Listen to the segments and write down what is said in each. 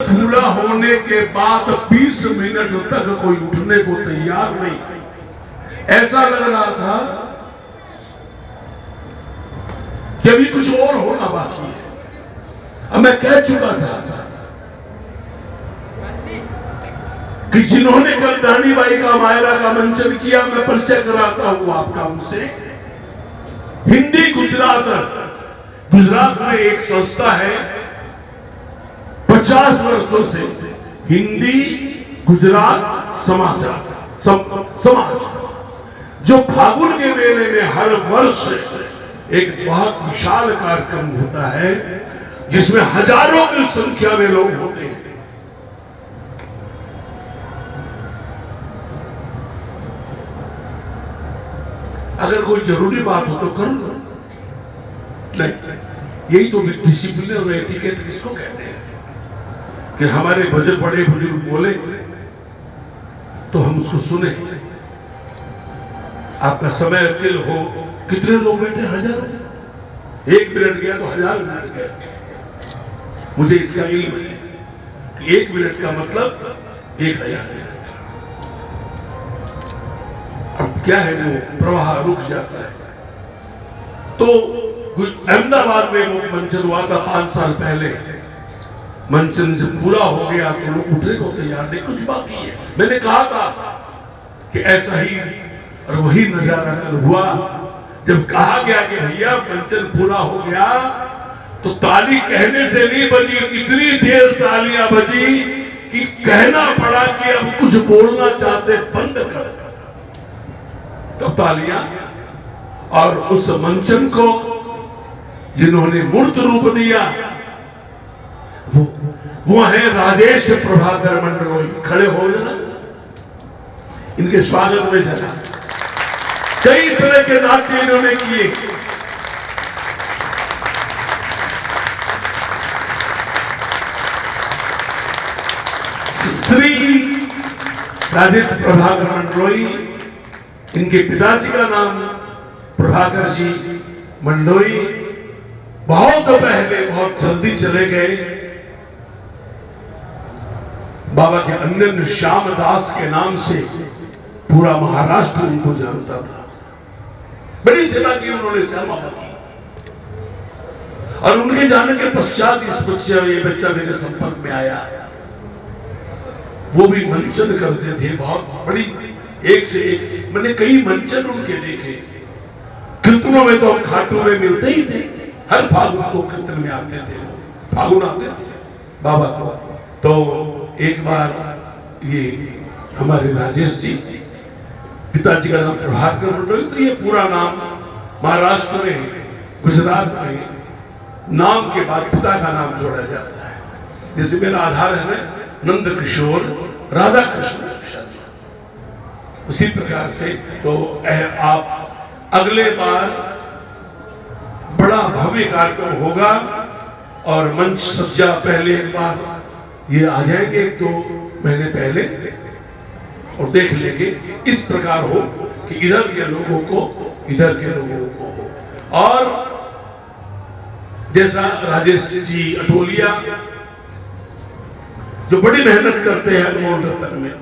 पूरा होने के बाद 20 मिनट तक कोई उठने को तैयार नहीं। ऐसा लग रहा था कि अभी कुछ और होना बाकी है। अब मैं कह चुका था कि जिन्होंने कल रानी बाई का मायरा का मंचन किया, मैं परिचय कराता हूं आपका उनसे। हिंदी गुजरात में एक संस्था है, 50 वर्षों से हिंदी गुजरात समाज, जो फागुन के मेले में हर वर्ष एक बहुत विशाल कार्यक्रम होता है जिसमें हजारों की संख्या में लोग होते हैं। अगर कोई जरूरी बात हो तो कर लो, नहीं, यही तो डिसिप्लिन और एटिकेट किसको कहते हैं कि हमारे बड़े बुजुर्ग बोले तो हम उसको सुने। आपका समय अकेल हो, कितने लोग बैठे? हजार। 1 मिनट गया तो 1000 मिनट गया। मुझे इसका इल्म है कि 1 मिनट का मतलब 1000 मिनट। अब क्या है, वो प्रवाह रुक जाता है। तो अहमदाबाद में वो मंचन हुआ था 5 साल पहले। मंचन से पूरा हो गया तो लोग उठने को तैयार नहीं, कुछ बाकी है। मैंने कहा था कि ऐसा ही, और वही नजारा कल हुआ। जब कहा गया कि भैया मंचन पूरा हो गया, तो ताली कहने से नहीं बजी, इतनी देर तालियां बजी कि कहना पड़ा कि अब कुछ बोलना चाहते बंद कर। तो तालियां, और उस मंचन को जिन्होंने मूर्त रूप दिया वो है राजेश प्रभाकर मंडलोई। खड़े हो जाना, इनके स्वागत में जरा। कई तरह के नाट्य इन्होंने किए। श्री राजेश प्रभाकर मंडलोई, इनके पिताजी का नाम प्रभाकर जी मंडलोई बहुत पहले, बहुत जल्दी चले गए। बाबा के अन्य श्याम दास के नाम से पूरा महाराष्ट्र उनको जानता था। बड़ी सेवा की उन्होंने, श्यामा की। और उनके जाने के पश्चात ये बच्चा मेरे संपर्क में आया। वो भी मंचन करते थे, बहुत बड़ी, एक से एक। मैंने कई मंचन उनके देखे। कीर्तनों में तो हम खाटू में मिलते ही थे, हर फागुन को कीर्तन में आते थे, फागुन आते थे बाबा को। तो एक बार ये हमारे राजेश जी, पिताजी का नाम प्रभाकर मंडलोई, तो ये पूरा नाम महाराष्ट्र में, गुजरात में नाम के बाद पिता का नाम जोड़ा जाता है। जैसे मेरा आधार है ना नंद किशोर राधा कृष्ण शर्मा, उसी प्रकार से। तो आप अगले बार बड़ा भव्य कार्यक्रम होगा और मंच सज्जा पहले एक बार ये आ जाएंगे 1-2 महीने पहले और देख लेंगे। इस प्रकार हो कि इधर के लोगों को, इधर के लोगों को हो। और जैसा राजेश जी अटोलिया जो बड़ी मेहनत करते हैं अनमोल रतन में,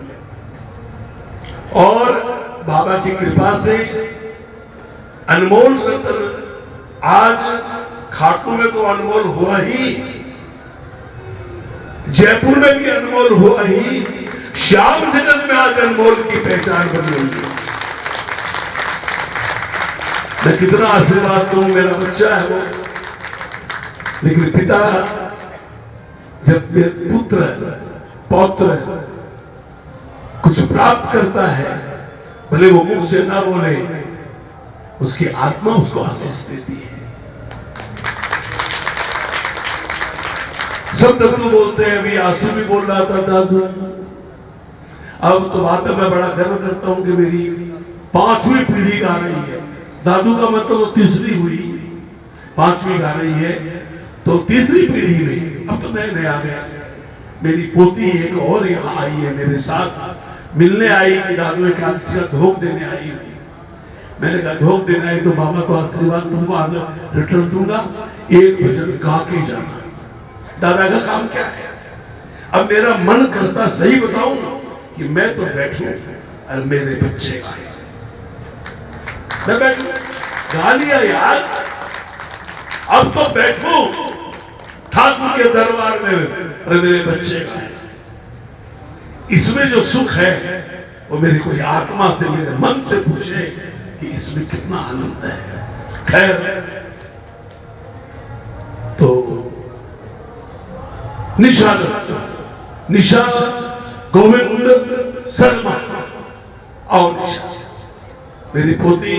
और बाबा की कृपा से अनमोल रतन आज खाटू में तो अनमोल हुआ ही, जयपुर में भी अनमोल हुआ ही, श्याम जगत में आज अनमोल की पहचान बनी हुई है। मैं कितना आशीर्वाद दूं, मेरा बच्चा है वो, लेकिन पिता जब पुत्र पौत्र कुछ प्राप्त करता है, भले वो मुख से ना बोले, उसकी आत्मा उसको आशीष देती है। सब दादू बोलते हैं, अभी आंसू भी बोल रहा था दादू। अब तो बात है, मैं बड़ा गर्व करता हूं कि मेरी 5वीं पीढ़ी गा रही है। दादू का मतलब तो तीसरी हुई, 5वीं गा रही है, तो तीसरी पीढ़ी में अब तो नए आ गया। मेरी पोती एक और यहाँ आई है, मेरे साथ मिलने आई कि दादू एकादशी का भोग देने आई। मैंने कहा भोग देना है तो बाबा को आशीर्वाद तुमको आगे रिटर्न दूंगा, एक भजन गा के जाना। दादा का काम क्या है? अब मेरा मन करता, सही बताऊं, कि मैं तो बैठूं और मेरे बच्चे गाए। मैं बैठूं, गा लिया यार, अब तो बैठूं ठाकुर के दरबार में और मेरे बच्चे गाए। इसमें जो सुख है वो मेरी कोई आत्मा से, मेरे मन से पूछे कि इसमें कितना आनंद है। खैर, तो निशा गोविंद शर्मा और निशा मेरी पोती,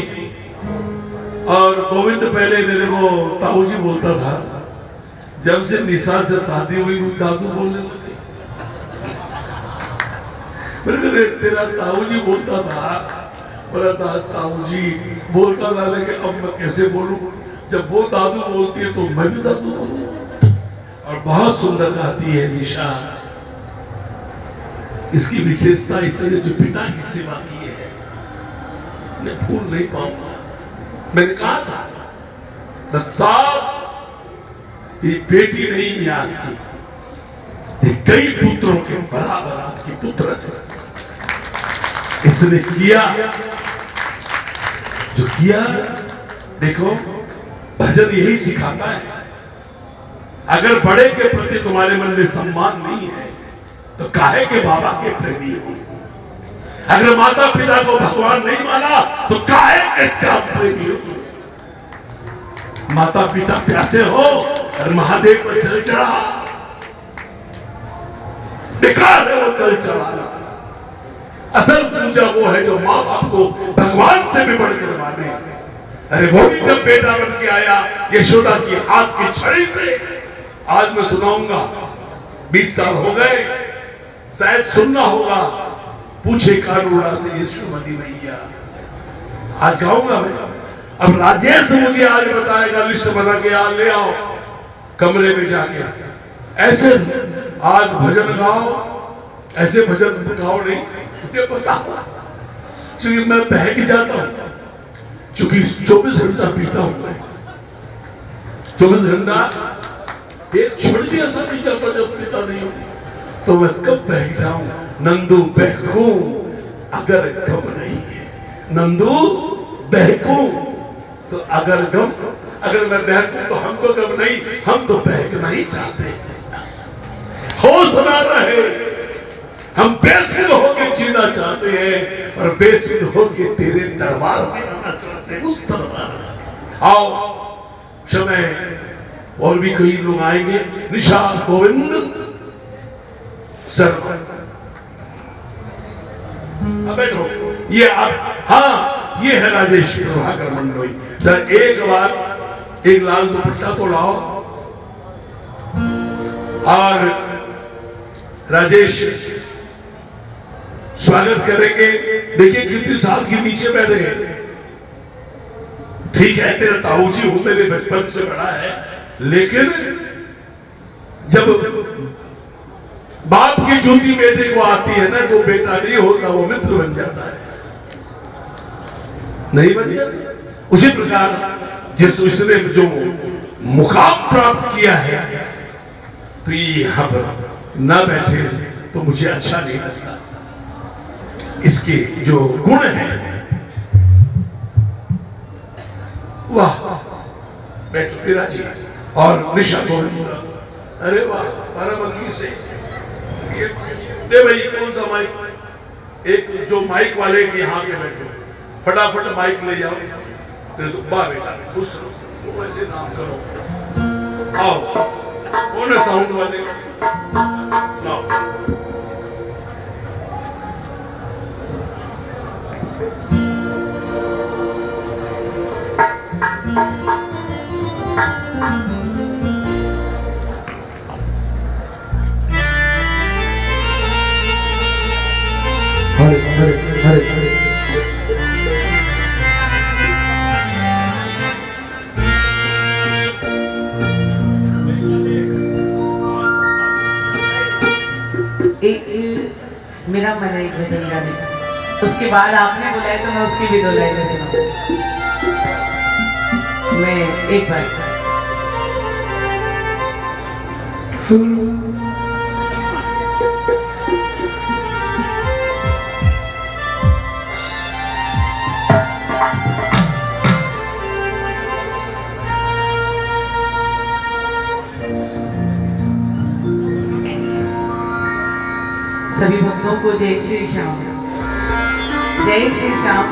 और गोविंद पहले मेरे को ताऊजी बोलता था। जब से निशा से शादी हुई दादू बोलने लगे। मेरे तेरा ताऊजी बोलता था, बोला था ताऊजी बोलता था, लेकिन अब मैं कैसे बोलूं? जब वो दादू बोलती है तो मैं भी दादू बोलूं। और बहुत सुंदर गाती है निशा। इसकी विशेषता इसने जो पिता की सेवा की है, मैं भूल नहीं पाऊंगा। मैंने कहा था दत्त साहब, ये बेटी नहीं याद की, ये कई पुत्रों के बराबर आपकी पुत्र इसने किया जो किया। देखो, भजन यही सिखाता है, अगर बड़े के प्रति तुम्हारे मन में सम्मान नहीं है तो काहे के बाबा के प्रेमी हो। अगर माता पिता को भगवान नहीं माना तो काहे के श्याम प्रेमी हो। माता पिता प्यासे हो और महादेव पर जल चढ़ा, बेकार है वो जल चढ़ाना। असल पूजा वो है जो माँ बाप को भगवान से भी बढ़कर माने। अरे वो भी जब बेटा बन के आया यशोदा की हाथ की छड़ी से, आज मैं सुनाऊंगा, 20 साल हो गए, शायद सुनना होगा, पूछे कानूड़ा से यशोमती मैया। आज गाऊंगा मैं। अब राजेश मुझे आज बताएगा, लिस्ट बना के आज ले आओ कमरे में जाके, ऐसे आज भजन गाओ, ऐसे भजन गाओ नहीं, मुझे बताओ, क्योंकि मैं बहक जाता हूं, क्योंकि 24 घंटा पीता हूं मैं। 24 घंटा एक छोड़ दिया सा नहीं जाता जब पीता नहीं हूं, तो मैं कब बहक जाऊं? नंदू बहकू अगर गम नहीं है, नंदू बहकू तो अगर गम, अगर मैं बहकू तो हमको गम नहीं, हम तो बहकना ही चाहते हैं। होश ना रहे, हम बेसुध होकर जीना चाहते हैं और बेसुध होकर तेरे दरबार में आना चाहते हैं। उस दरबार में आओ, समय और भी कई लोग आएंगे। निशा गोविंद शर्मा, अब बैठो, ये आप, हाँ ये है राजेश प्रभाकर मंडोई। एक बार एक लाल दुपट्टा तो लाओ, और राजेश स्वागत करेंगे। देखिए कितनी साल के नीचे बैठे गए। ठीक है, तेरा ताऊजी हूं, मेरे बचपन से बड़ा है, लेकिन जब बाप की जूती बेटे को आती है ना, जो बेटा नहीं होता वो मित्र बन जाता है, नहीं बन जाता। उसी प्रकार जिस उसने जो मुकाम प्राप्त किया है, तो ये यहां पर न बैठे तो मुझे अच्छा नहीं लगता। इसके जो गुण है, वाह, बैठो विराजी। और निशा गोविंद, अरे वाह, बाराबंकी से ये दे भाई, कौन सा माइक? एक जो माइक वाले के यहाँ के बैठो, फटाफट माइक ले जाओ। वाह बेटा, खुश रहो, वैसे नाम करो। आओ, कौन है साउंड वाले? लाओ। हरे हरे हरे हरे। मेरा मन है एक भजन गाने का, उसके बाद आपने बुलाया तो मैं उसकी भी 2 लाइनें सुनाऊं। मैं एक बार भक्तों को जय श्री श्याम, जय श्री श्याम,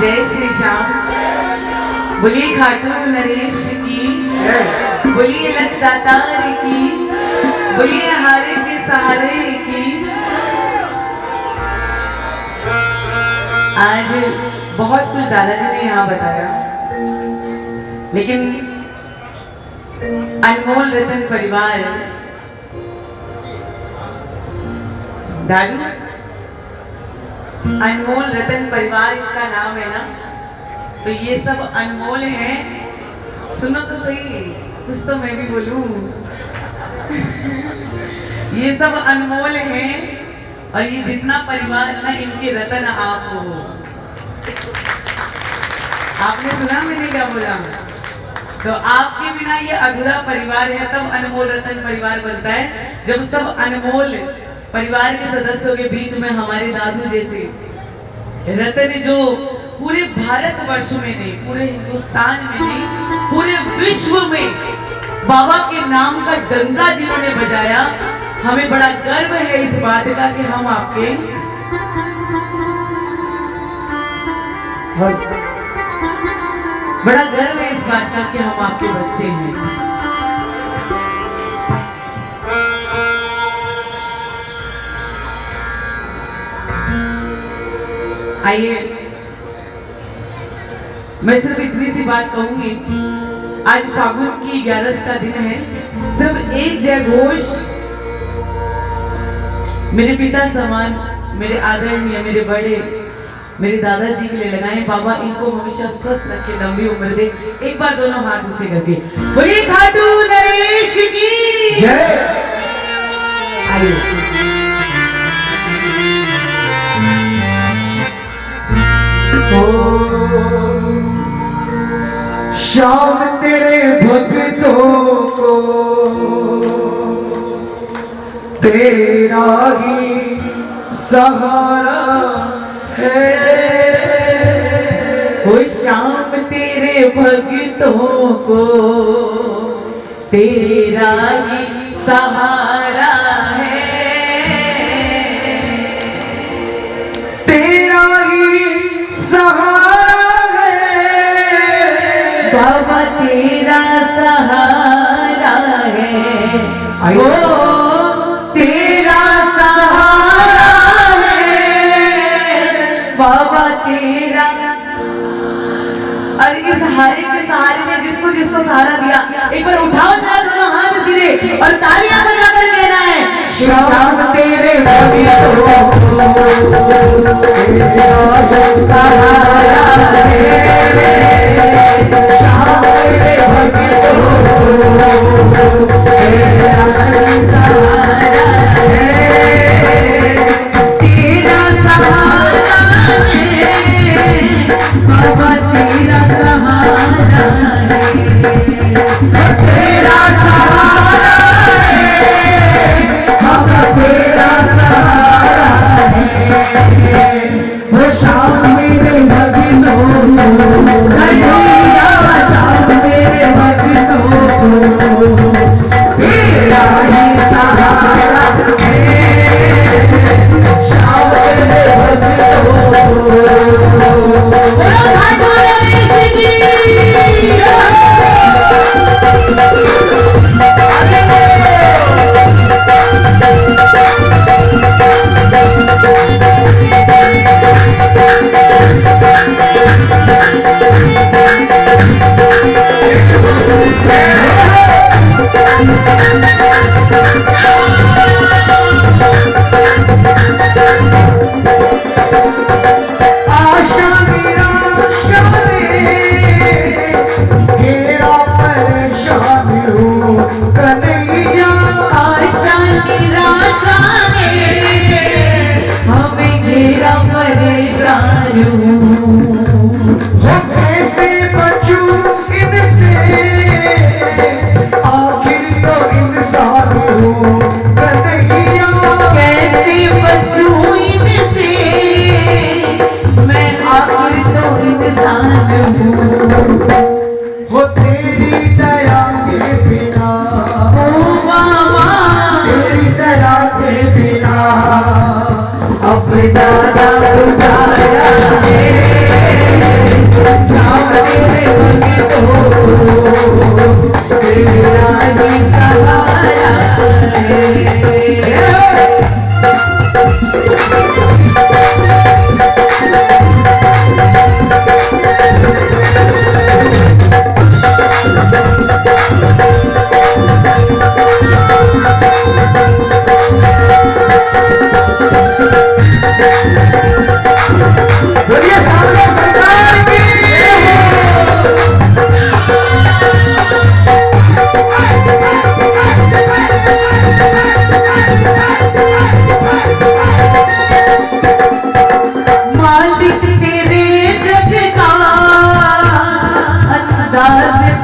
जय श्री श्याम। बोलिए खाटू नरेश की, बोलिए लखदातार की, बोलिए हारे के सहारे की। आज बहुत कुछ दादाजी ने यहाँ बताया, लेकिन अनमोल रतन परिवार, दादू अनमोल रतन परिवार इसका नाम है ना, तो ये सब अनमोल है। सुनो तो सही, कुछ तो मैं भी बोलूं। ये सब अनमोल है और ये जितना परिवार है ना, इनके रतन आप हो। आपने सुना मैंने क्या बोला? तो आपके बिना ये अधूरा परिवार है, तब अनमोल रतन परिवार बनता है। जब सब अनमोल परिवार के सदस्यों के बीच में हमारे दादू जैसे रतन, जो पूरे भारतवर्ष में नहीं, पूरे हिंदुस्तान में नहीं, पूरे विश्व में बाबा के नाम का डंका जिन्होंने बजाया, हमें बड़ा गर्व है इस बात का कि हम आपके बड़ा गर्व है इस बात का कि हम आपके बच्चे हैं। आइए, मैं सिर्फ इतनी सी बात कहूंगी। आज फागुन की 11 का दिन है। सिर्फ एक जय घोष मेरे पिता समान, मेरे आदरणीय, मेरे बड़े, मेरे दादाजी के लिए लगाएं। बाबा इनको हमेशा स्वस्थ रखे, लंबी उम्र दे। एक बार दोनों हाथ ऊंचे करके बोलिए खाटू नरेश की जय। आइए, श्याम तेरे भक्तों को तेरा ही सहारा है। ओ श्याम तेरे भक्तों को तेरा ही सहारा है, तेरा ही सहारा है बाबा तेरा सहारा है। आइए। ओ तेरा सहारा है बाबा तेरा। और इस हारे के सहारे में जिसको जिसको सहारा दिया, एक बार उठाओ जरा दोनों हाथ सीधे और तालियां बजाकर कहना है श्याम तेरे भक्तों को तेरा सहारा है। श्याम तेरे भक्तों को तेरा सहारा है। तेरा सहारा है बाबा तेरा सहारा है। तेरा सहारा है बाबा तेरा सहारा है। वो शाम मेरे भक्तों को शाम मेरे भक्तों को तेरा ही सहारा है। शाम मेरे भक्तों को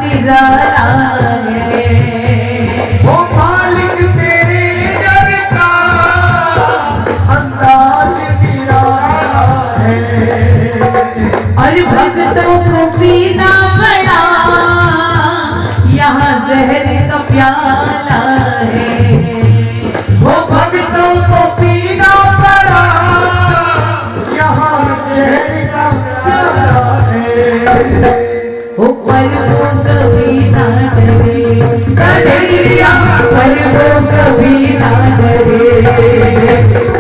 निराला है। वो मालिक तेरे जग का अंदाज निराला है। और भक्तों को पीना पड़ा यहाँ जहर का प्याला है। वो भक्तों को पीना पड़ा यहाँ जहर का प्याला है। वो पर वो कभी ना डरे कन्हैया, पर वो कभी ना डरे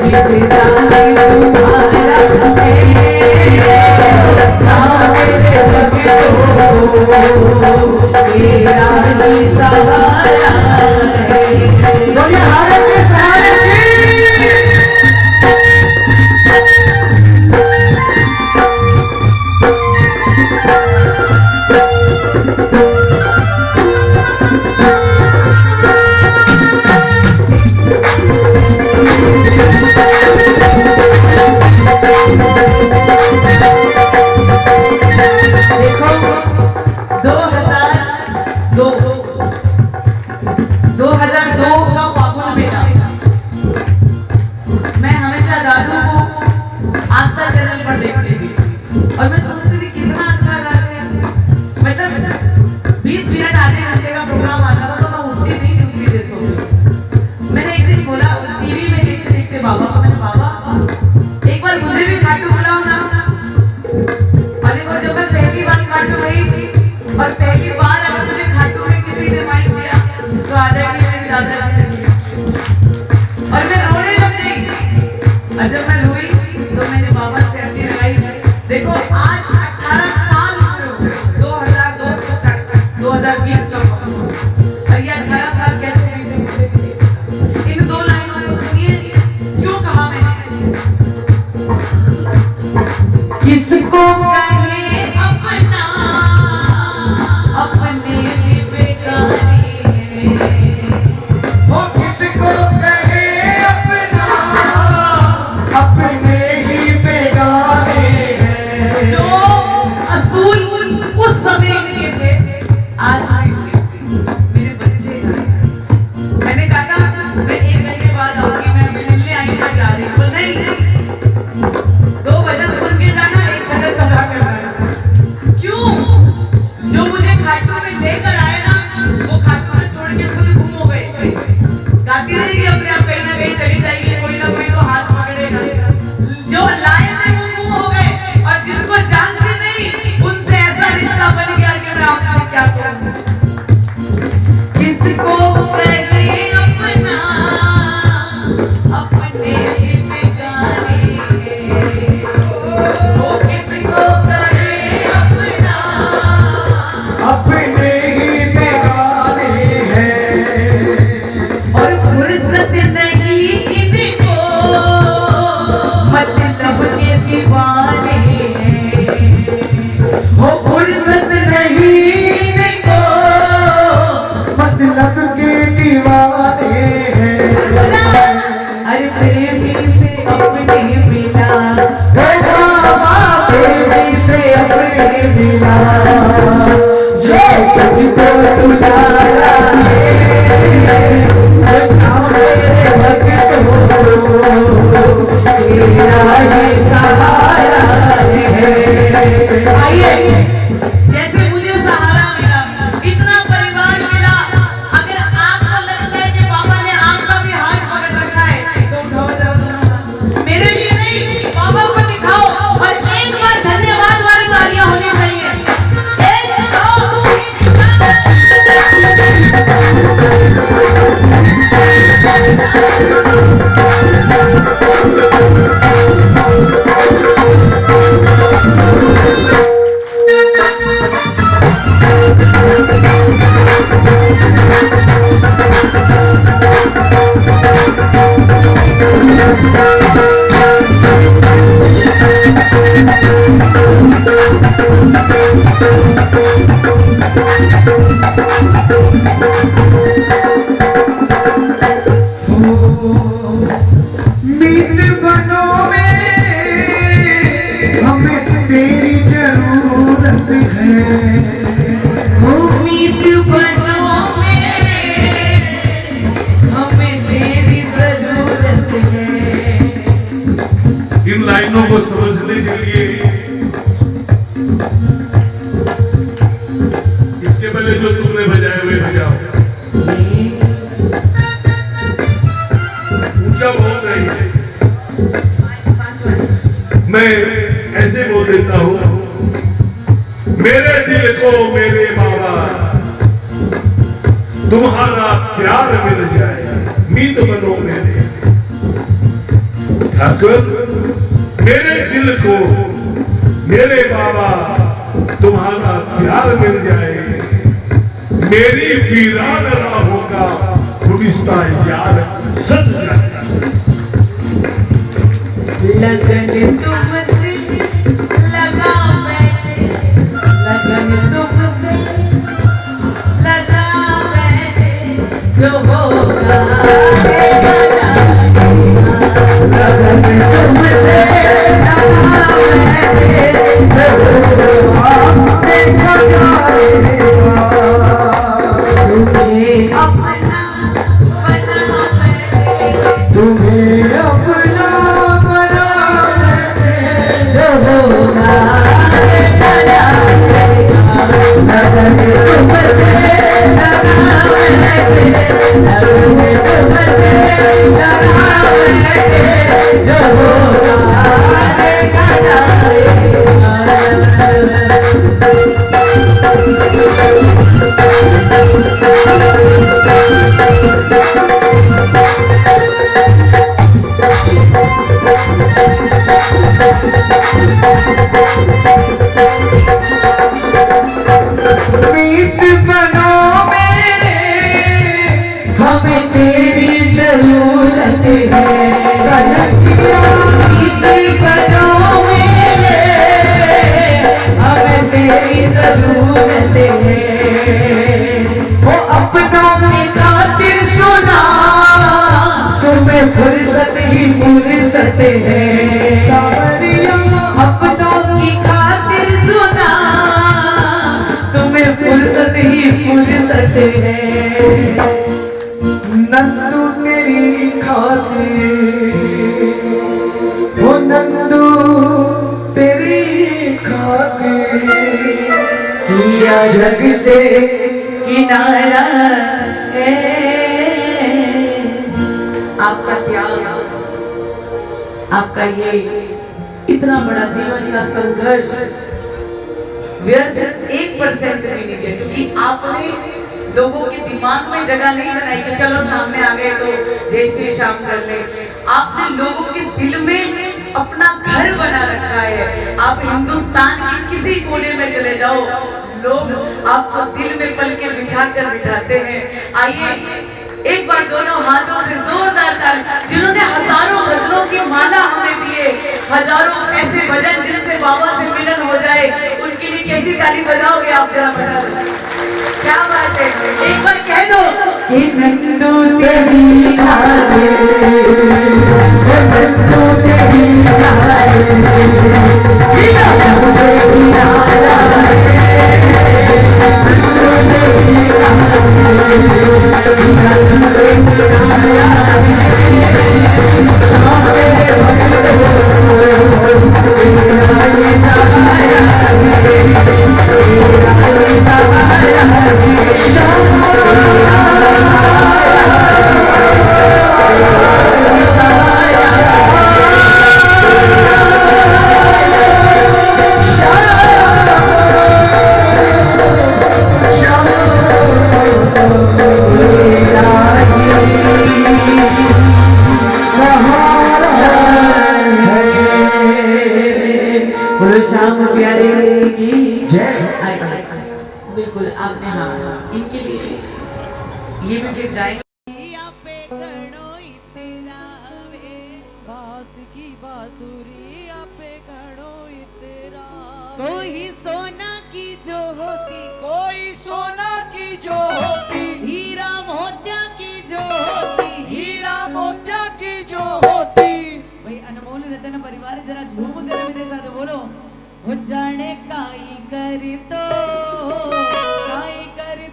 जिसे जाने तुम्हारा है। सामने भक्तों तेरा ही सहारा है। बोलिए हारे के सहारे की। देखो 2002 का फागुन मेला, मैं हमेशा दादू को आस्था चैनल पर देखती थी और मैं सोचती थी कितना अच्छा गाते हैं। मतलब 20 मिनट आधे घंटे का प्रोग्राम आता था तो मैं उठती थी उतनी देर सोचती। मैंने एक दिन बोला टीवी में देखते देखते बाबा को, मैंने बाबा एक बार मुझे भी खाटू बुलाओ ना। और देखो जब मैं पहली बार खाटू गई थी और पहली बार अगर मुझे खाटू में किसी ने माइक दिया तो आदरणीय मेरी दादाजी ने दिया और मैं रोने लग गई। और जब मैं रोई तो मैंने बाबा से अर्जी लगाई, देखो आज 18 साल पूरे हो गए, 2002 से स्टार्ट 2020 का और ये 18 साल कैसे बीते मुझे। इन दो लाइनों को सुनिए क्यों कहा मैंने। किसको कहे अपना अपने बेगाने हैं। वो किसको कहे अपना अपने ही बेगाने हैं। जो असूल उस समय के थे आज मेरे बच्चे। मैंने कहा था मैं 1 महीने बाद आऊंगी, मैं मिलने आई मैं जा रही हूँ। नहीं 2 भजन सुन के जाना, 1 भजन गा के जाना। क्यों? जो मुझे खाटू में लेकर आए ना वो खाटू में छोड़ के खुद गुम हो गए। गाती रहेगी अपने आप, कहीं ना कहीं चली जाएगी, कोई ना कोई तो हाथ पकड़ेगा। जो लाए थे वो गुम हो गए और जिनको जानते नहीं उनसे ऐसा रिश्ता बन गया कि मैं आपसे क्या कहूँ। किसको कहे अपना अपने ही बेगाने हैं। वो किसको कहे अपना अपने ही बेगाने हैं। और फुर्सत नहीं इनको मतलब के दीवाने हैं। वो फुर्सत नहीं इनको मतलब के दीवाने हैं। अरे प्रेमी से अपने मिला, प्रेमी से अपने मिला, जो तुझको उतारा है वो सामने भक्त हो तेरा ही सहारा है। आइए जैसे मुझे सहारा मिला इतना परिवार मिला। अगर आपको लगता है कि बाबा ने आपका भी हाथ पकड़ रखा है तो उठाओ जरा दोनों। मेरे लिए नहीं, बाबा को दिखाओ और एक बार धन्यवाद वाली तालियां होनी चाहिए। 1 2 3 मीत बनो मेरे, हमें तेरी जरूरत है। इन लाइनों को समझने के लिए इसके पहले जो तुमने बजाए हुए बजाओ, ऊंचा बोल रही है। मैं ऐसे बोल देता हूं, मेरे दिल को मेरे बाबा तुम्हारा प्यार मिल जाए, मीत बनो मेरे ठाकुर, मेरे दिल को मेरे बाबा तुम्हारा प्यार मिल जाए, मेरी वीरान राहों का गुलिस्ता यार सज जाए। लगन तुमसे लगा बैठे, लगन तुमसे लगा बैठे, जो होगा लगन तुमसे लगा बैठे, जो होगा देखा जाएगा। तुम्हें अपना बना बैठे, तुम्हें अपना मीत बनो मेरे, हमें तेरी जरूरत है। मीत बनो मेरे, हमें तेरी जरूरत है। वो अपनों की खातिर सुना, तुम्हें फुर्सत ही फुर्सत है। सावरिया अपनों की खातिर सुना, तुम्हें फुर्सत ही फुर्सत है। नंदू तेरी खातिर, वो नंदू तेरी खातिर, किया जग से किनारा है। आपका त्याग, आपका ये इतना बड़ा जीवन का संघर्ष व्यर्थ 1% भी नहीं है, क्योंकि आपने लोगों के दिमाग में जगह नहीं बनाई कि चलो सामने आ गए तो जय श्री श्याम कर ले। आपने लोगों के दिल में अपना घर बना रखा है। आप हिंदुस्तान के किसी कोने में चले जाओ, लोग आपको दिल में पल के बिछा कर बिठाते हैं। आइए एक बार दोनों हाथों से जोरदार ताली, जिन्होंने हजारों भजनों की माला हमें दिए, हजारों ऐसे भजन जिनसे बाबा से मिलन हो जाए, उनके लिए कैसी ताली बजाओगे आप? जरा बजा दो, क्या बात है। एक बार कह दो कि नंदू तेरी लागे, नंदू तेरी लागे, से किनारा है, नंदू तेरी लागे, से किनारा है, सामने श्याम प्यारे की जय। बिल्कुल आपने, हाँ इनके लिए ये भी फिर जाएंगे। कोई सोना की जो होती, कोई सोना की जो होती, हीरा मोतिया की जो होती, हीरा मोतिया की जो होती। भाई अनमोल रतन परिवार जरा झूम कर मेरे साथ बोलो, हो जाने काई करी तो, काई करी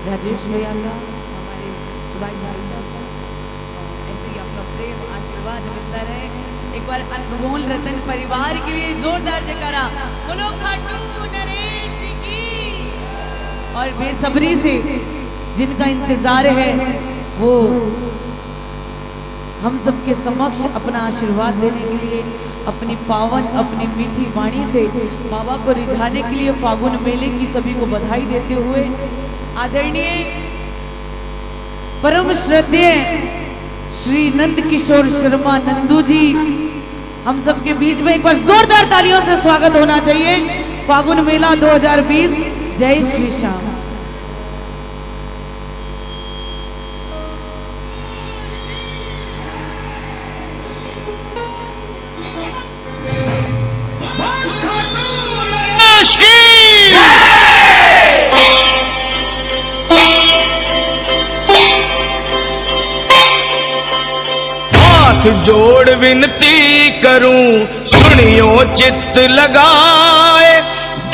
राजेश भैया का, हमारे सुभाष भाई साहब का, ऐसे ही आपका प्रेम आशीर्वाद मिलता रहे। एक बार अनमोल रतन परिवार के लिए जोरदार जयकारा बोलो खाटू नरेश की। और बेसब्री से जिनका इंतजार है वो हम सबके समक्ष अपना आशीर्वाद देने के लिए अपनी पावन अपनी मीठी वाणी से बाबा को रिझाने के लिए फागुन मेले की सभी को बधाई देते हुए आदरणीय परम श्रद्धेय श्री नंद किशोर शर्मा नंदू जी हम सबके बीच में एक बार जोरदार तालियों से स्वागत होना चाहिए। फागुन मेला 2020। जय श्री श्याम। जोड़ विनती करूं सुनियो चित्त लगाए,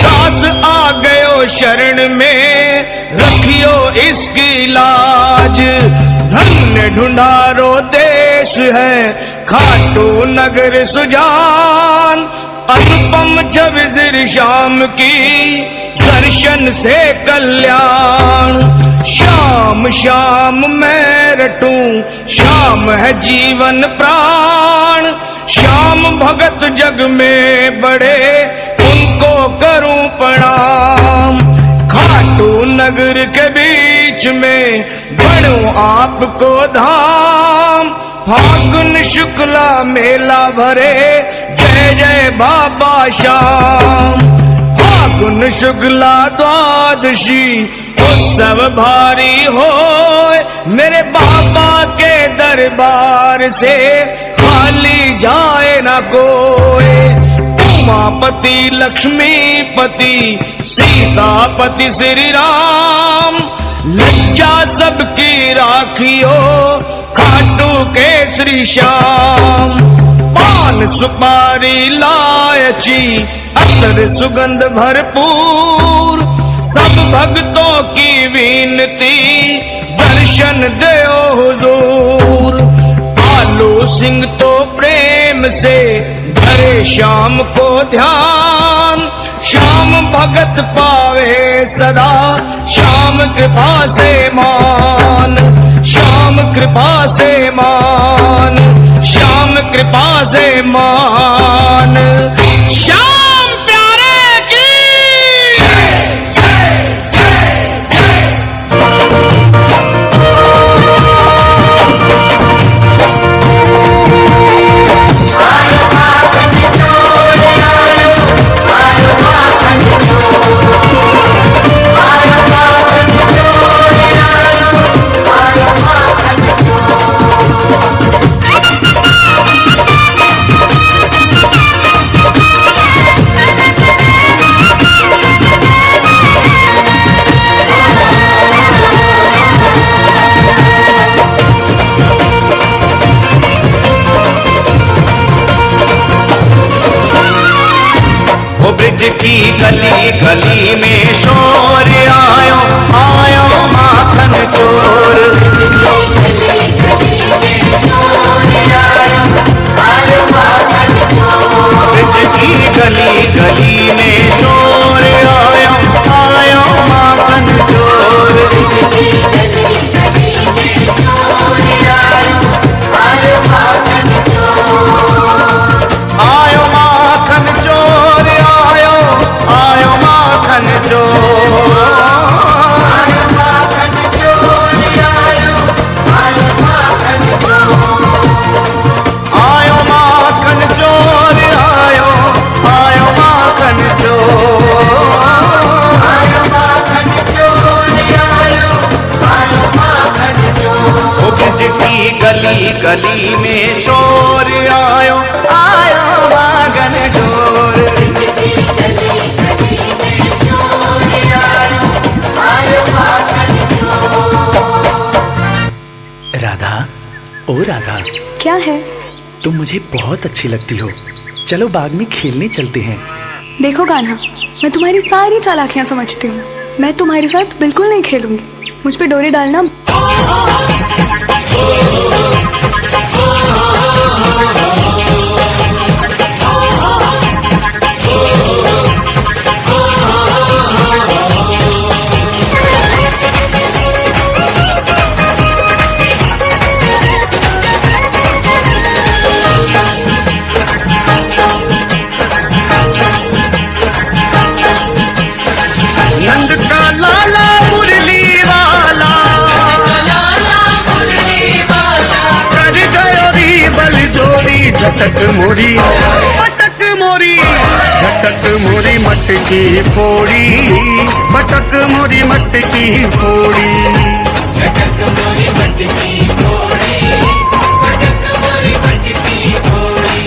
दास आ गयो शरण में रखियो इसकी लाज। धन्य ढूंढारो देश है खाटू नगर सुजान, अनुपम छविजिर श्याम की दर्शन से कल्याण। श्याम श्याम मैं रटूं श्याम है जीवन प्राण, श्याम भगत जग में बड़े उनको करूं प्रणाम। खाटू नगर के बीच में बनूं आपको धाम, फागुन शुक्ला मेला भरे, जय जय बाबा श्याम। फागुन शुक्ला द्वादशी उत्सव भारी होए, मेरे बाबा के दरबार से खाली जाए ना कोई। उमापति लक्ष्मीपति सीतापति श्री राम, लज्जा सबकी राखियो खाटू के श्री श्याम। पान सुपारी लायची अतर सुगंध भरपूर, सब भक्तों की विनती दर्शन दो हुजूर। आलू सिंह तो प्रेम से धरे श्याम को ध्यान, श्याम भगत पावे सदा श्याम कृपा से मान। श्याम कृपा से मान, श्याम कृपा से मान। श्याम प्यारे की ब्रिज की गली गली में शोर आयो आयो माखन चोर। ब्रिज की गली गली में शोर आयो आयो माखन चोर। आयो माखन चोर आयो आयो माखन चोर। आयो माखन चोर आयो आयो माखन चोर। ब्रिज की गली गली में शोर आयो आयो माखन चोर। राधा, ओ राधा, क्या है? तुम मुझे बहुत अच्छी लगती हो। चलो बाग में खेलने चलते हैं। देखो कान्हा, मैं तुम्हारी सारी चालाकियां समझती हूँ। मैं तुम्हारे साथ बिल्कुल नहीं खेलूंगी। मुझ पे डोरी डालना। नंद का लाला मुरली वाला कर गयो री बल जोरी। झटक मोरी पटक मोरी, झटक मोरी मटकी फोड़ी। पटक मोरी मटकी फोड़ी। झटक मोरी मटकी फोड़ी। पटक मोरी मटकी फोड़ी।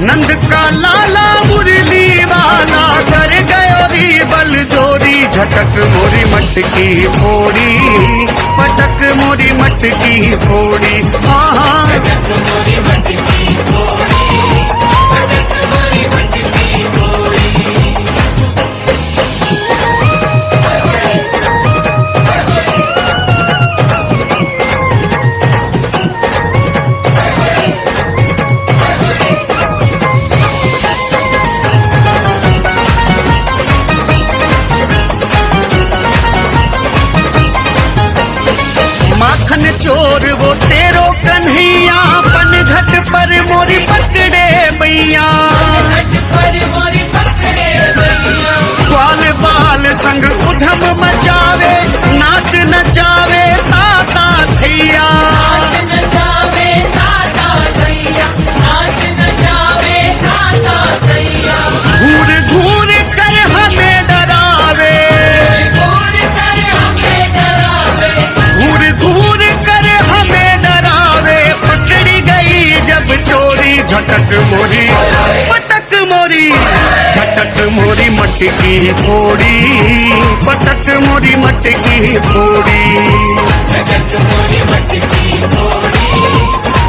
नंद का लाला मुरली वाला कर गयो री बल जोरी। झटक मोरी मटकी फोड़ी। पटक मोरी मटकी फोड़ी। हाँ झटक मोरी मटकी फोड़ी। पटक मोरी मटकी फोड़ी। माखन चोर वो तेरो कन्हैया, पनघट पर मोरी पकड़े बैया। ग्वाल बाल संग उधम मचावे, नाच नचावे ताता थैया। मोरी मटकी फोड़ी, पटक मोरी मटकी फोड़ी। पटक मोरी मटकी फोड़ी,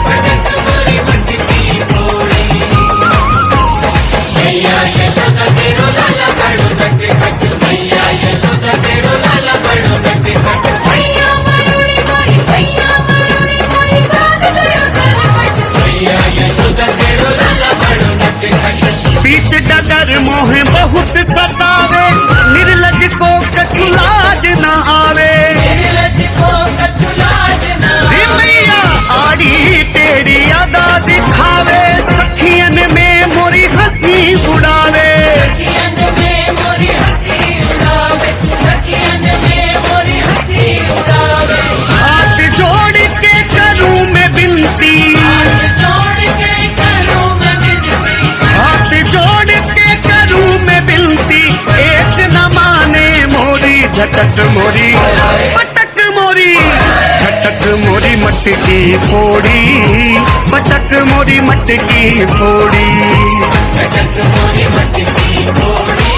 पटक मोरी मटकी फोड़ी। मैया यशोदा तेरो लाला बड़ो नट खट, मैया यशोदा तेरो लाला बड़ो नट खट। मैया मरुड़ी मोरी, मैया मरुड़ी मोरी भाग गयो सरपट, मैया यशोदा तेरो लाला बड़ो नट खट। बीच डगर मोह बहुत सतावे, निर्लज को कछु लाज न आवे। निर्लज को कछु लाज न आवे। मैया आड़ी तेरी अदा दिखावे, सखियन में मोरी हंसी उड़ावे। सखियन में मोरी हंसी उड़ावे, सखियन में मोरी हंसी उड़ावे। हाथ जोड़ के करूं मैं विनती, हाथ जोड़ के करूं मैं विनती, हाथ जोड़ के करूं मैं विनती। एक न माने मोरी झटक मोरी पटक मोरी, झटक मोरी मटकी फोड़ी, पटक मोरी मटकी फोड़ी। पटक मोरी मटकी फोड़ी,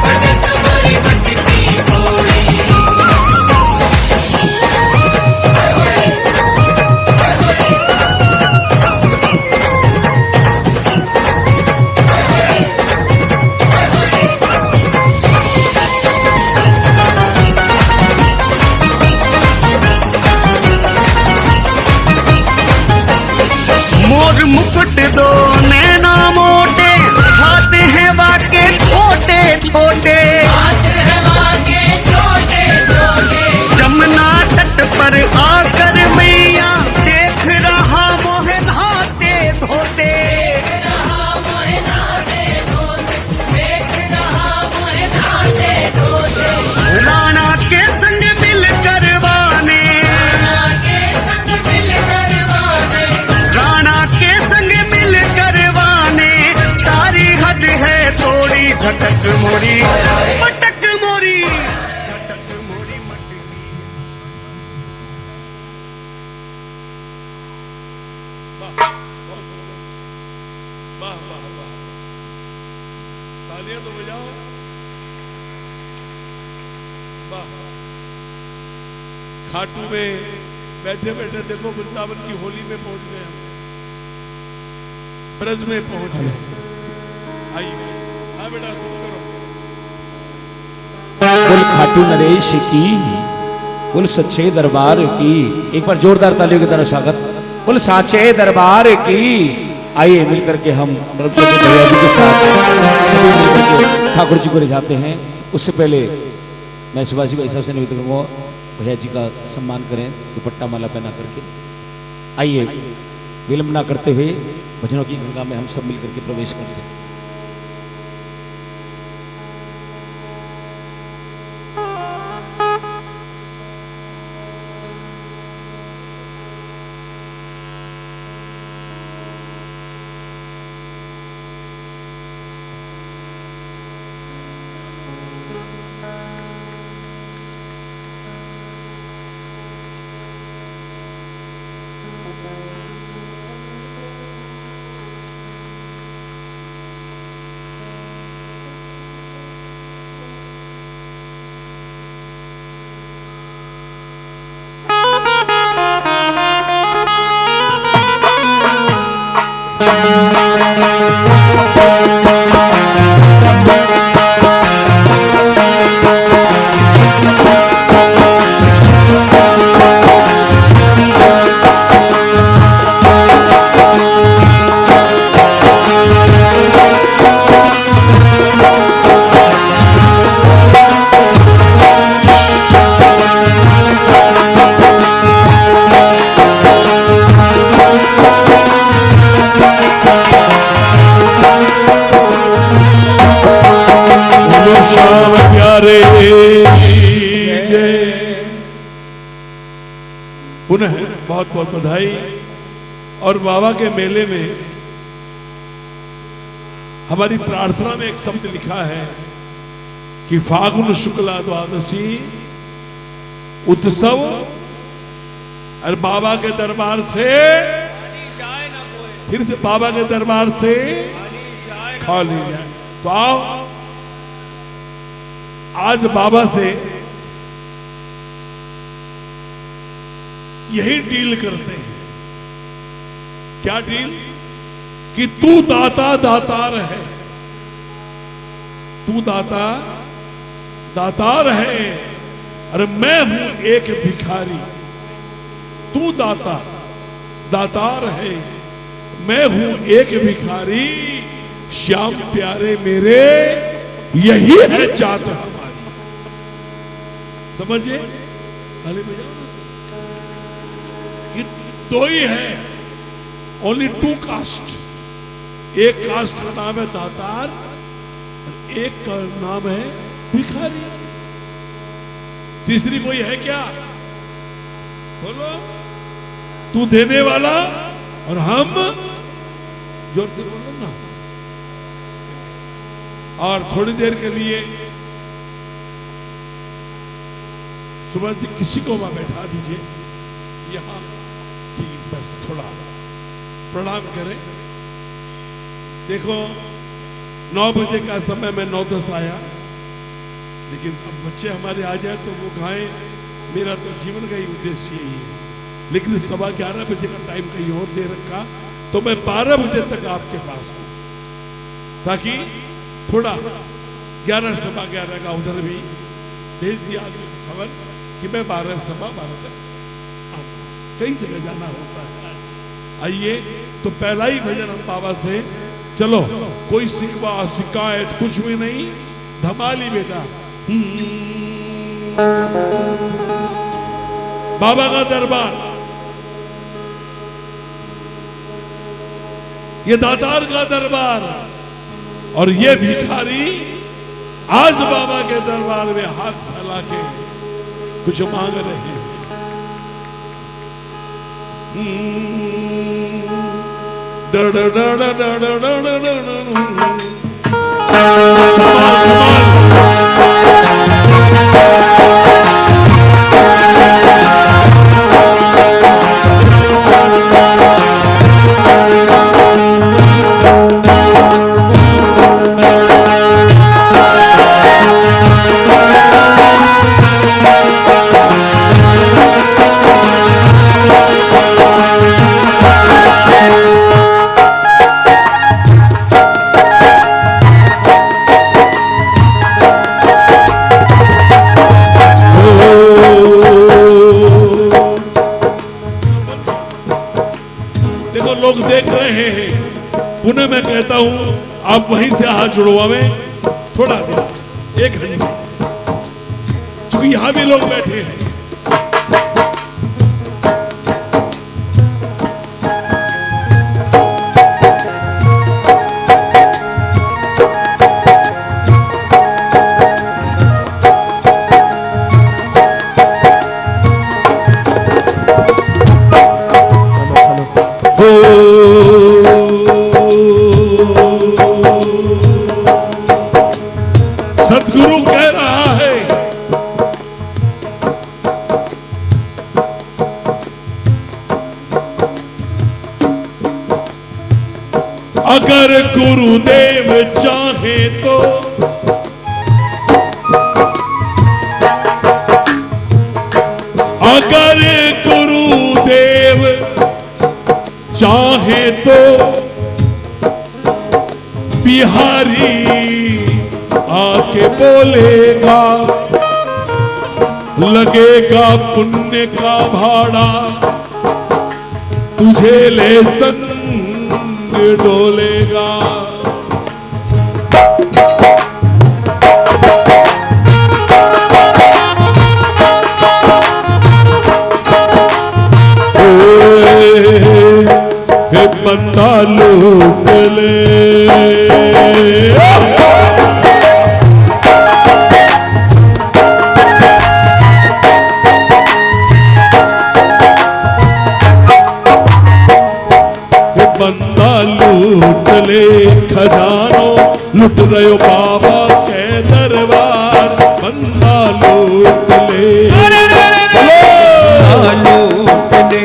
पटक मोरी मटकी फोड़ी। मोर मुकुट दो नैना मोटे, हाथ हैं वाके छोटे छोटे। हाथ है वाके छोटे छोटे, जमुना तट पर आकर मैया देख रहा मोह नहाते धोते। देख रहा मोहे नहाते धोते, देख रहा मोहे नहाते धोते। राणा के संग मिल करवाने, राणा के संग मिल करवाने, राणा के संग मिल करवाने। सारी हद है थोड़ी, झटक मोरी पटक मोरी, झटक मोरी मटकी। वाह वाह वाह, तालियां तो बजाओ। वाह, खाटू में बैठे बैठे देखो वृंदावन की होली में पहुंच गए हम, ब्रज में पहुंच गए। आइए, हाँ बेटा सुन करो। बोल खाटू नरेश की, बोल सच्चे दरबार की। एक बार जोरदार तालियों की तरह स्वागत। बोल साचे दरबार की। आइए मिलकर के हम भैया जी के साथ सभी मिलकर के ठाकुर जी को ले जाते हैं। उससे पहले मैं शिवाजी भाई साहब से निवेदन करूँगा, भैया जी का सम्मान करें दुपट्टा माला पहना करके। आइए विलंब ना करते हुए भजनों की गंगा में हम सब मिलकर के प्रवेश करते हैं। पुनः बहुत बहुत बधाई। और बाबा के मेले में हमारी प्रार्थना में एक शब्द लिखा है कि फागुन शुक्ला द्वादशी उत्सव और बाबा के दरबार से फिर से बाबा के दरबार से खाली जाए। तो आओ आज बाबा से यही डील करते हैं। क्या डील? कि तू दाता दातार है, तू दाता दातार है, अरे मैं हूं एक भिखारी। तू दाता दातार है, मैं हूं एक भिखारी, श्याम प्यारे मेरे यही है जात हमारी। समझिए, ताली बजाओ। ये दो ही है, ओनली टू कास्ट। एक कास्ट का नाम है दातार, एक का नाम है भिखारी। तीसरी कोई है क्या? बोलो। तू देने वाला और हम जोर से बोलो ना। और थोड़ी देर के लिए सुबह से किसी को वहां बैठा दीजिए यहां, कि बस थोड़ा प्रणाम करें। देखो 9 बजे का समय में 9:10 आया, लेकिन अब बच्चे हमारे आ जाए तो वो गाएं, मेरा तो जीवन का ही उद्देश्य यही है। लेकिन 11:15 बजे का टाइम कहीं और दे रखा, तो मैं 12 बजे तक आपके पास हूं, ताकि थोड़ा 11:15 का उधर भी भेज दिया खबर कि मैं 12:15 तक कई जगह जाना होता है। आइए, तो पहला ही भजन हम बाबा से, चलो कोई शिकवा शिकायत कुछ भी नहीं, धमाली बेटा। बाबा का दरबार, ये दातार का दरबार, और ये भिखारी आज बाबा के दरबार में हाथ फैला के कुछ मांग रहे हैं। लोग देख रहे हैं, पुनः मैं कहता हूं आप वहीं से हाथ जुड़वावे थोड़ा देर, 1 घंटे, क्योंकि यहां भी लोग बैठे हैं। सदगुरु कह रहा है, अगर गुरुदेव चाहे तो अगर गुरुदेव चाहे तो बिहारी आके बोलेगा, लगेगा पुण्य का भाड़ा, तुझे ले संग डोलेगा। बंदा लूट ले, बंदा लूट ले खजानो, लुट रहे हो बाबा के दरबार, बंदा लूट ले, लूट ले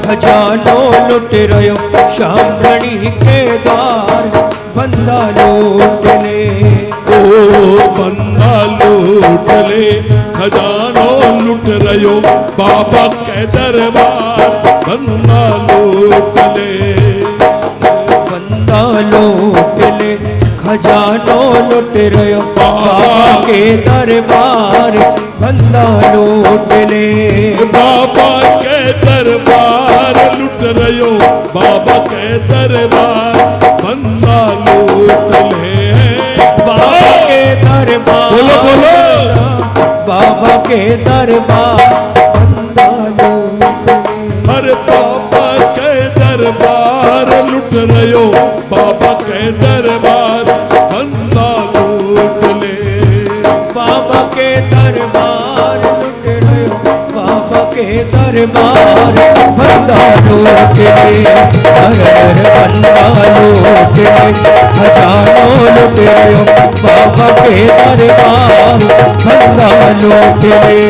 खजानो, लुट रहे श्याम धनी के द्वार, बंदा लूट ले, ओ बंदा लूट लूट ले, खजानो लुट रयो बाबा के दरबार, बंदा लूट ले, बंदा लूट ले, खजानो लुट रयो बाबा के दरबार, बंदा लूट ले, बाबा के दरबार लुट रयो बाबा के दरबार, बंदा लूट ले, बाबा के दरबार, बोलो बोलो, बाबा के दरबार, बंदा लूट ले, हर बाबा के दरबार लुट रयो बाबा के दरबार, बंदा लूट ले, बाबा के दरबार लुट रयो बाबा के दरबार, बंदा लूट ले, हर बंदा लूट ले, खजानो लुट रयो बाबा के दरबार, बंदा लूट ले।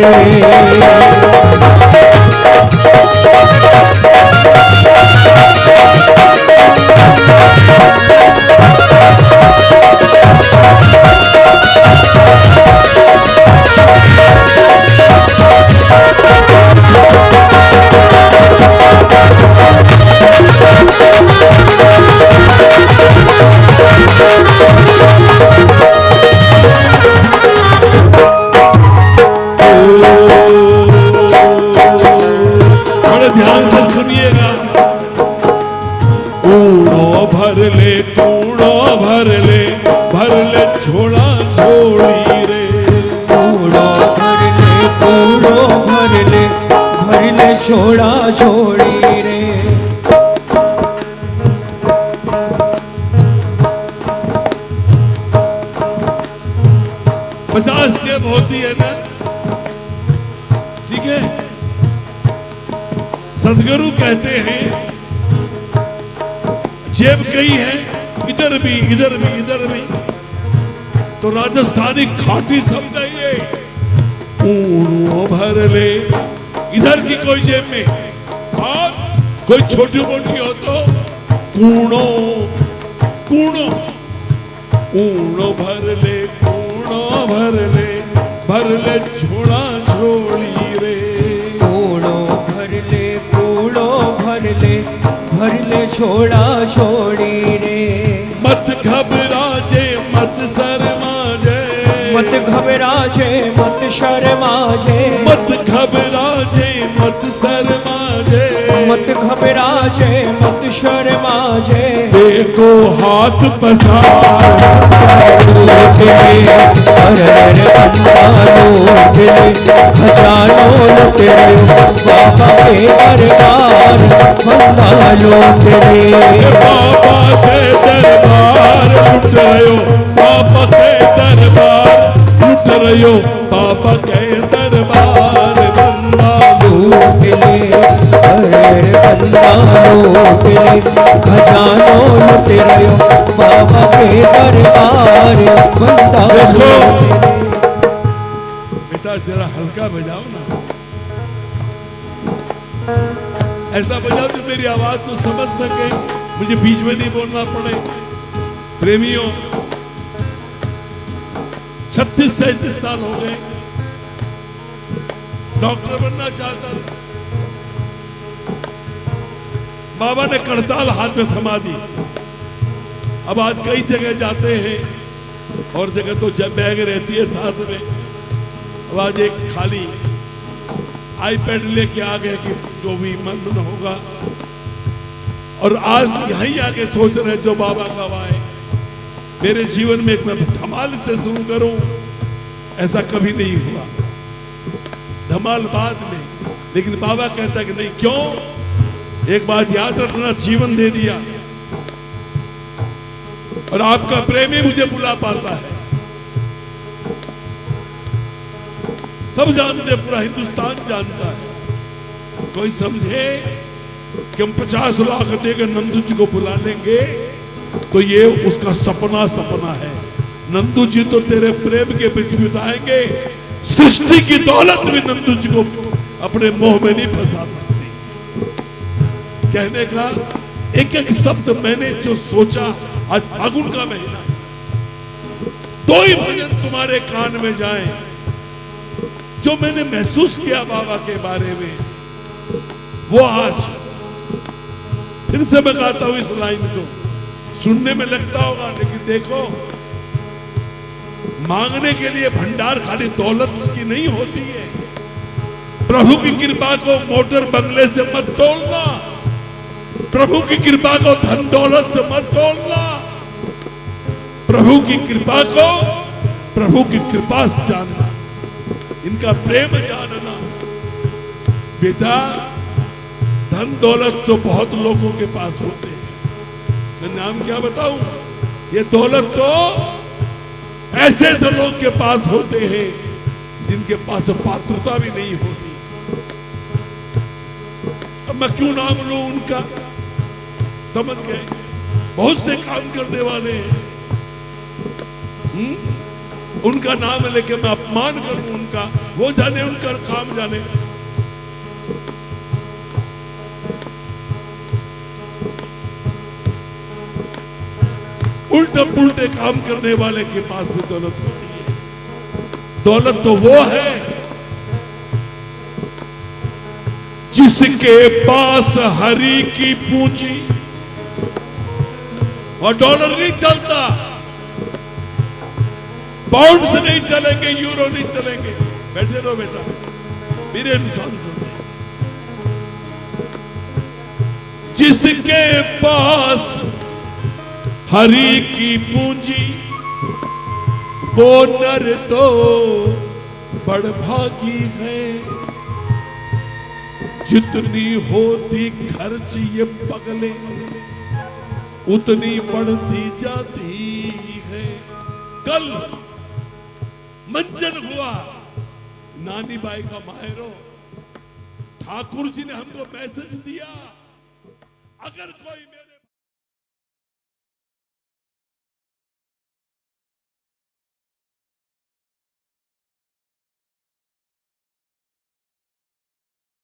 बड़े ध्यान से सुनिएगा, कूड़ो भर ले, कूड़ो भर ले, भर ले छोड़ा छोड़ी रे, कूड़ो भर ले, कूड़ो भर ले, भर ले छोड़ा छोड़ी रे, 50 जेब होती है ना, ठीक है। सदगुरु कहते हैं जेब कई है, इधर भी इधर भी इधर भी, तो राजस्थानी खाटी शब्द है ये, कूड़ो भर ले, इधर की कोई जेब में, और कोई छोटी मोटी हो तो कूड़ो कूड़ो, कूड़ो भर ले, कूड़ो भर ले, भर ले छोड़ा छोड़ी रे, कूड़ो भर ले, कूड़ो भर ले, भर ले छोड़ा छोड़ी रे, मत घबरा जे मत शर्मा जे, मत घबरा जे मत शर्मा जे, मत घबरा जे मत शर्मा जे, मत घबरा जे मत शर्मा जे, देखो हाथ पसार, लूट ले, हर बंदा लूट ले, खजानो लूट रयो बाबा के दरबार, बंदा लूट ले, बाबा के दरबार लुट रयो बाबा के दरबार, लुट रयो बाबा के दरबार, बंदा लूट ले, हर बंदा लूट ले, खजानो लूट रयो बाबा के दरबार, बंदा देखो लूट ले। बेटा जरा हल्का बजाओ ना, ऐसा बजाओ तो मेरी आवाज तो समझ सके, मुझे बीच में नहीं बोलना पड़े। प्रेमियों 36-37 साल हो गए, डॉक्टर बनना चाहता था, बाबा ने कड़ताल हाथ में थमा दी। अब आज कई जगह जाते हैं और जगह तो जब बैग रहती है साथ में, अब आज एक खाली आईपैड लेके आ गए कि जो भी मन होगा, और आज यहीं आके सोच रहे जो बाबा गवाए। मेरे जीवन में एक मैं धमाल से शुरू करूं, ऐसा कभी नहीं हुआ, धमाल बाद में, लेकिन बाबा कहता है कि नहीं, क्यों, एक बात याद रखना, जीवन दे दिया और आपका प्रेम ही मुझे बुला पाता है। सब जानते, पूरा हिंदुस्तान जानता है। कोई समझे कि हम 50 लाख देकर नंदू जी को बुला लेंगे तो ये उसका सपना है। नंदू जी तो तेरे प्रेम के बीच बिताएंगे, सृष्टि की दौलत भी नंदू जी को अपने मोह में नहीं फंसा सकती। कहने का एक एक शब्द मैंने जो सोचा, आज फागुन का महीना, दो ही भजन तुम्हारे कान में जाए जो मैंने महसूस किया बाबा के बारे में, वो आज फिर से मैं गाता हूं इस लाइन को। सुनने में लगता होगा, लेकिन देखो, मांगने के लिए भंडार खाली दौलत की नहीं होती है। प्रभु की कृपा को मोटर बंगले से मत तोलना, प्रभु की कृपा को धन दौलत से मत तोलना, प्रभु की कृपा को प्रभु की कृपा से जानना, इनका प्रेम जानना। बेटा, धन दौलत तो बहुत लोगों के पास होते हैं, मैं नाम क्या बताऊं, ये दौलत तो ऐसे ऐसे लोग के पास होते हैं जिनके पास पात्रता भी नहीं होती। अब मैं क्यों नाम लूं उनका, समझ गए? बहुत से काम करने वाले हैं, उनका नाम लेके मैं अपमान करूं उनका, वो जाने उनका काम जाने। उल्टे पुल्टे काम करने वाले के पास भी दौलत होती है। दौलत तो वो है जिसके पास हरि की पूंजी, और डॉलर नहीं चलता, पाउंड से नहीं चलेंगे, यूरो नहीं चलेंगे। बैठे रहो बेटा, मेरे इंसान से। जिसके पास हरि की पूंजी, वो नर तो बड़भागी है। जितनी होती खर्च ये पगले, उतनी बढ़ती जाती है। कल मंजन हुआ नानी बाई का मायरो, ठाकुर जी ने हमको मैसेज दिया, अगर कोई